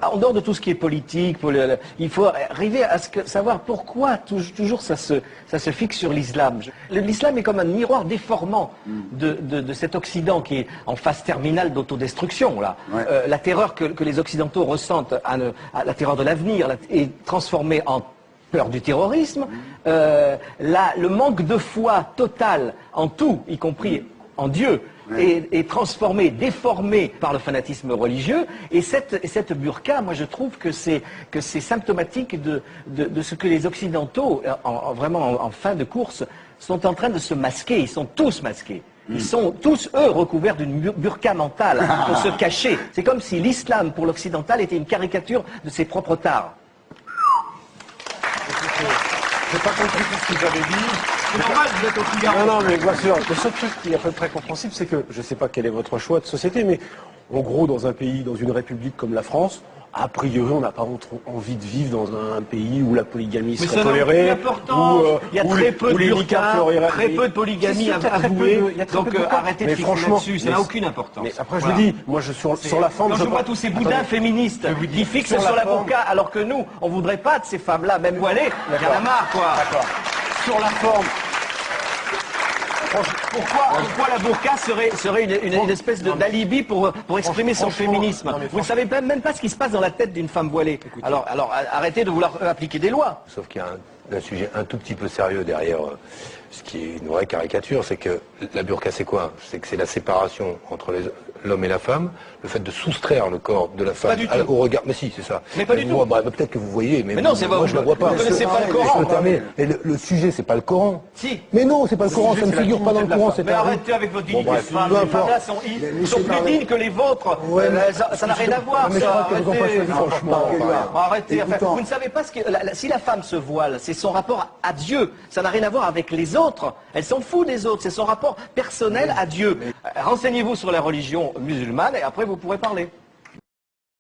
En dehors de tout ce qui est politique, il faut arriver à savoir pourquoi toujours ça se fixe sur l'islam. L'islam est comme un miroir déformant de cet Occident qui est en phase terminale d'autodestruction. Là. Ouais. La terreur que les Occidentaux ressentent, la terreur de l'avenir, est transformée en peur du terrorisme. Le manque de foi total en tout, y compris en Dieu, est transformé, déformé par le fanatisme religieux. Et cette burqa, moi je trouve que c'est symptomatique de ce que les Occidentaux, vraiment en fin de course, sont en train de se masquer. Ils sont tous masqués. Ils sont tous, eux, recouverts d'une burqa mentale pour se cacher. C'est comme si l'islam, pour l'occidental, était une caricature de ses propres tares. J'ai pas compris tout ce que vous avez dit. C'est normal, vous êtes au Figaro. Non, mais bien sûr, le seul truc qui est à peu près compréhensible, c'est que, je sais pas quel est votre choix de société, mais en gros, dans un pays, dans une république comme la France, a priori, on n'a pas envie de vivre dans un pays où la polygamie serait tolérée, il y a très peu de burqa, très peu de polygamie avouée, donc arrêtez de fixer là-dessus, ça n'a aucune importance. Mais après, je vous dis, moi, sur la forme... Quand je vois tous ces boudins féministes qui fixent sur la burqa, alors que nous, on voudrait pas de ces femmes-là, même voilées, il y en a marre, quoi. D'accord. Sur la forme... Pourquoi la burqa serait une espèce d'alibi pour exprimer son féminisme? Vous ne savez même pas ce qui se passe dans la tête d'une femme voilée. Alors arrêtez de vouloir appliquer des lois. Sauf qu'il y a un sujet un tout petit peu sérieux derrière ce qui est une vraie caricature, c'est que la burqa c'est quoi? C'est que c'est la séparation entre l'homme et la femme, le fait de soustraire le corps de la femme au regard. Mais si, c'est ça. Mais pas du tout. Peut-être que vous voyez, mais non, c'est moi je ne le vois pas. Vous ne connaissez pas le Coran. Mais le sujet, c'est pas le Coran. Si. Mais non, c'est pas le Coran, ça ne figure pas dans le Coran. Mais arrêtez avec votre dignité de femme. Les femmes-là sont plus dignes que les vôtres. Ça n'a rien à voir, ça. Arrêtez. Vous ne savez pas si la femme se voile, c'est son rapport à Dieu. Ça n'a rien à voir avec les autres. Elle s'en fout des autres. C'est son rapport personnel à Dieu. Renseignez-vous sur la religion musulmane et après vous pourrez parler.